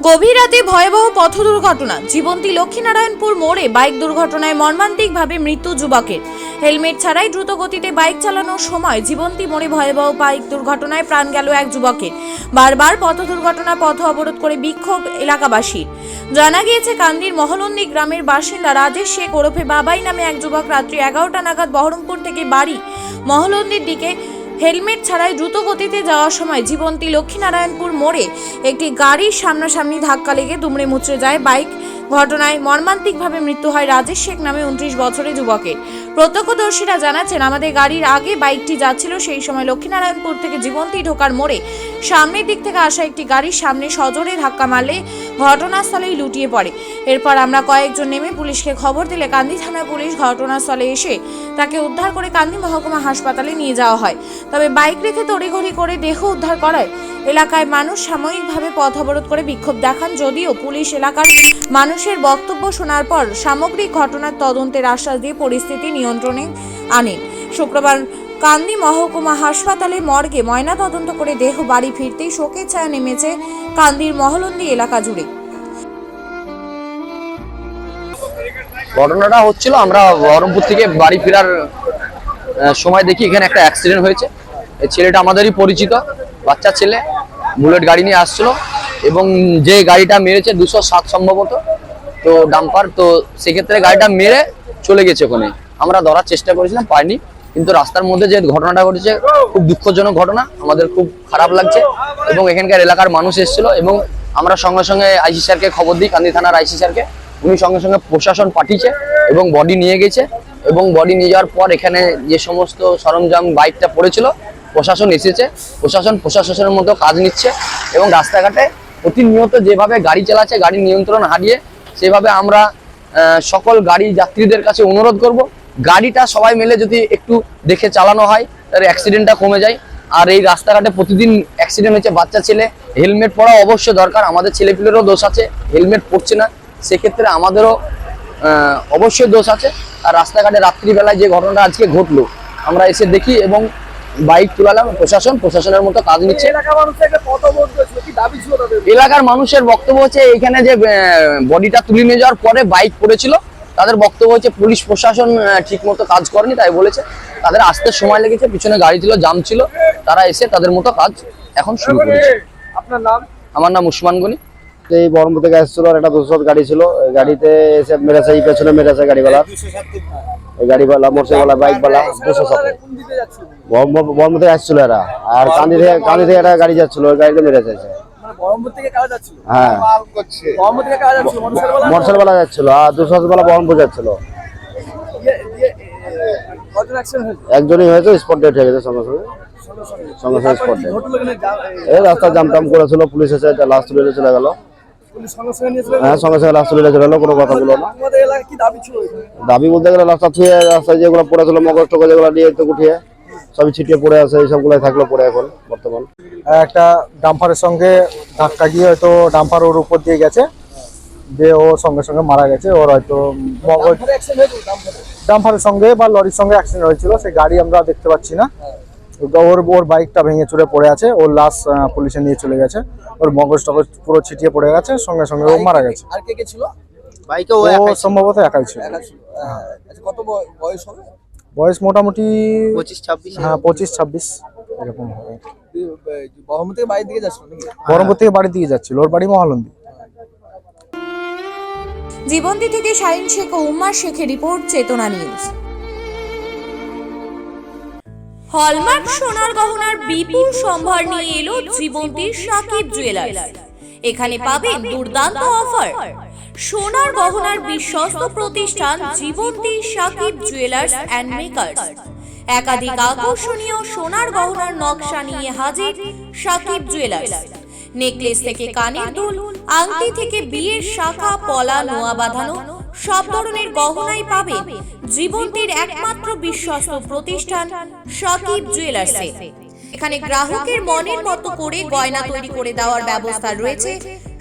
গভীর রাতে ভয়াবহ পথ দুর্ঘটনা। জীবন্তী লক্ষ্মীনারায়ণপুর মোড়ে বাইক দুর্ঘটনায় মর্মান্তিকভাবে মৃত্যু যুবকের। হেলমেট ছাড়াই দ্রুত গতিতে বাইক চালানোর সময় জীবন্তী মোড়ে ভয়াবহ বাইক দুর্ঘটনায় প্রাণ গেল এক যুবকের। বারবার পথ দুর্ঘটনা পথ অবরোধ করে বিক্ষোভ এলাকাবাসীর। জানা গিয়েছে, কান্দির মহলন্দি গ্রামের বাসিন্দা রাজেশ শেখ ওরফে বাবাই নামে এক যুবক রাত্রি 11টা নাগাদ বহরমপুর থেকে বাড়ি মহলন্দির দিকে হেলমেট ছাড়াই দ্রুত গতিতে যাওয়ার সময় জীবন্তী লক্ষ্মীনারায়ণপুর মোড়ে একটি গাড়ির সামনাসামনি ধাক্কা লেগে দুমড়ে মুচড়ে যায় বাইক। ঘটনায় মর্মান্তিকভাবে মৃত্যু হয় রাজেশ শেখ নামে 29 বছরের যুবকের। প্রত্যক্ষদর্শীরা জানাচ্ছেন, আমাদের গাড়ির আগে বাইকটি যাচ্ছিল, সেই সময় লক্ষ্মীনারায়ণপুর থেকে জীবন্তী ঢোকার মোড়ে সামনের দিক থেকে আসা একটি গাড়ির সামনে সজোরে ধাক্কা মারলে ঘটনাস্থলেই লুটিয়ে পড়ে। এরপর আমরা কয়েকজন নেমে পুলিশকে খবর দিলে কান্দি থানার পুলিশ ঘটনাস্থলে এসে তাকে উদ্ধার করে কান্দি মহকুমা হাসপাতালে নিয়ে যাওয়া হয়। তবে বাইক রেখে তড়িঘড়ি করে দেহ উদ্ধার করায় এলাকায় মানুষ সাময়িকভাবে পথ অবরোধ করে বিক্ষোভ দেখান। যদিও পুলিশ এলাকার মানুষের বক্তব্য শোনার পর সামগ্রিক ঘটনার তদন্তের আশ্বাস দিয়ে পরিস্থিতি নিয়ন্ত্রণে আনেন। শুক্রবার কান্দি মহকুমা হাসপাতালে মর্গে ময়না তদন্ত করে দেহ বাড়ি ফিরতেই শোকের ছায়া নেমেছে কান্দির মহলন্দি এলাকা জুড়ে। ঘটনাটা হচ্ছিল, আমরা বহরমপুর থেকে বাড়ি ফেরার সময় দেখি এখানে একটা অ্যাক্সিডেন্ট হয়েছে। এই ছেলেটা আমাদেরই পরিচিত, বাচ্চা ছেলে, বুলেট গাড়ি নিয়ে আসছিল এবং যে গাড়িটা মেরেছে 207 সম্ভবত, তো ডাম্পার, তো সেক্ষেত্রে গাড়িটা মেরে চলে গেছে ওখানে। আমরা ধরার চেষ্টা করেছিলাম, পাইনি। কিন্তু রাস্তার মধ্যে যে ঘটনাটা ঘটেছে খুব দুঃখজনক ঘটনা, আমাদের খুব খারাপ লাগছে এবং এখানকার এলাকার মানুষ এসেছিল এবং আমরা সঙ্গে সঙ্গে আইসি স্যারকে খবর দিই, কান্দি থানার আইসি স্যারকে। উনি সঙ্গে সঙ্গে প্রশাসন পাঠিয়েছে এবং বডি নিয়ে গেছে এবং বডি নিয়ে যাওয়ার পর এখানে যে সমস্ত সরঞ্জাম বাইকটা পড়েছিল প্রশাসন এসেছে, প্রশাসনের মতো কাজ নিচ্ছে এবং রাস্তাঘাটে প্রতিনিয়ত যেভাবে গাড়ি চালাচ্ছে, গাড়ির নিয়ন্ত্রণ হারিয়ে, সেভাবে আমরা সকল গাড়ি যাত্রীদের কাছে অনুরোধ করব, গাড়িটা সবাই মিলে যদি একটু দেখে চালানো হয় তাহলে অ্যাক্সিডেন্টটা কমে যায়। আর এই রাস্তাঘাটে প্রতিদিন অ্যাক্সিডেন্ট হচ্ছে, বাচ্চা ছেলে, হেলমেট পরা অবশ্যই দরকার। আমাদের ছেলেপিলেরও দোষ আছে, হেলমেট পরছে না, সেক্ষেত্রে আমাদেরও অবশ্যই দোষ আছে। আর রাস্তাঘাটে রাত্রিবেলায় যে ঘটনাটা আজকে ঘটলো, আমরা এসে দেখি এবং বাইক তুলালাম, প্রশাসনের মতো কাজ নিচ্ছে। এলাকার মানুষের বক্তব্য হচ্ছে এইখানে যে বডিটা তুলে নিয়ে যাওয়ার পরে বাইক পড়েছিল, তাদের বক্তব্য হচ্ছে পুলিশ প্রশাসন ঠিক মতো কাজ করেনি, তাই বলেছে। তাদের আসতে সময় লেগেছে, পিছনে গাড়ি ছিল, জাম ছিল, তারা এসে তাদের মতো কাজ এখন শুরু করেছে। আপনার নাম? আমার নাম উসমান গনি। এই বহরমপুর থেকে আসছিল, একটা 207 গাড়ি ছিল, গাড়িতে এসে মেরেছে, এই পেছনে মেরেছে গাড়িওয়ালা, এই গাড়িওয়ালা, মোটরসাইকেল বাইকওয়ালা 207 বহরমপুর থেকে আসছিল এরা। আর কান্দি থেকে একটা গাড়ি যাচ্ছিল, ওই গাড়িতে মেরেছে। হ্যাঁ, মোটরসাইকেল যাচ্ছিল আর 207 বহরমপুর যাচ্ছিল। একজনই হয়েছে, স্পট ডেট হয়ে গেছে সঙ্গে সঙ্গে স্পট ডেট। এই রাস্তা জাম টাম করেছিল, পুলিশ এসে লাশ তুলে চলে গেল। হ্যাঁ, সঙ্গে সঙ্গে লাশ তুলে চলে গেল, কোনো কথা বলো না। দাবি বলতে গেলে রাস্তা থুয়ে, রাস্তায় যেগুলো পড়েছিল মগজ টগজ যেগুলো নিয়ে একটু উঠিয়ে সবই ছিটিয়ে পড়ে আছে, এই সবগুলাই থাকলো পড়ে এখন বর্তমান। একটা ডাম্পারের সঙ্গে ধাক্কা গিয়ে হয়তো ডাম্পার ওর উপর দিয়ে গেছে, দিয়ে ও সঙ্গে সঙ্গে মারা গেছে। ওর হয়তো মগজ, ডাম্পারের সঙ্গে বা লরির সঙ্গে অ্যাক্সিডেন্ট হয়েছিল, সেই গাড়ি আমরা দেখতে পাচ্ছি না। ওর বাইকটা ভেঙে চুরে পড়ে আছে, ওর লাশ পুলিশে নিয়ে চলে গেছে, ওর মগজ টগজ পুরো ছিটিয়ে পড়ে গেছে, সঙ্গে সঙ্গে ও মারা গেছে। আর কে কে ছিল বাইকে? ও সম্ভবত একাই ছিল। কত বয়স হবে? বয়স মোটামুটি 25-26। হ্যাঁ, 25-26 এরকম হবে। বহরমপুর থেকে বাড়ির দিকে যাচ্ছিল নাকি? বহরমপুর থেকে বাড়ির দিকে যাচ্ছিল, ওর বাড়ি মহলন্দি। জীবন্তী থেকে শাহিন শেখ ও উম্মার শেখের রিপোর্ট, চেতনা নিউজ। হলমার্ক সোনার গহনার বিপুল সম্ভার নিয়ে এলো জীবন্তীর সাকিব জুয়েলার্স। এখানে পাবেন দুর্দান্ত অফার। সোনার গহনার বিশ্বস্ত প্রতিষ্ঠান জীবন্তী সাকিব জুয়েলার্স অ্যান্ড মেকার্স। একাধিক আকর্ষণীয় সোনার গহনার নকশা নিয়ে হাজির সাকিব জুয়েলার্স। নেকলেস থেকে কানের দুল, আংটি থেকে বিয়ের শাখা, পলা, নোয়া বাঁধানো সব ধরনের গহনাই পাবেন জীবন্তীর একমাত্র বিশ্বস্ত প্রতিষ্ঠান সাকিব জুয়েলার্সে। এখানে গ্রাহকের মনের মতো করে গয়না তৈরি করে দেওয়ার ব্যবস্থা রয়েছে।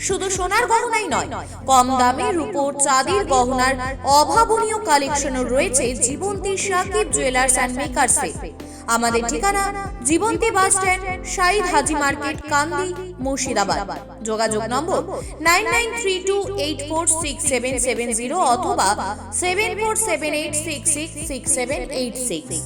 শুধু সোনার গহনাই নয়, কম দামে রূপোর, চাঁদির গহনার অভাবনীয় কালেকশনও রয়েছে জীবন্তী সাকিব জুয়েলার্স অ্যান্ড মেকার্সে। আমাদের ঠিকানা জীবন্তী বাস স্ট্যান্ড, শাহিদ হাজি মার্কেট, কান্দি, মুর্শিদাবাদ। যোগাযোগ নম্বর 9932846770 অথবা 7478666786।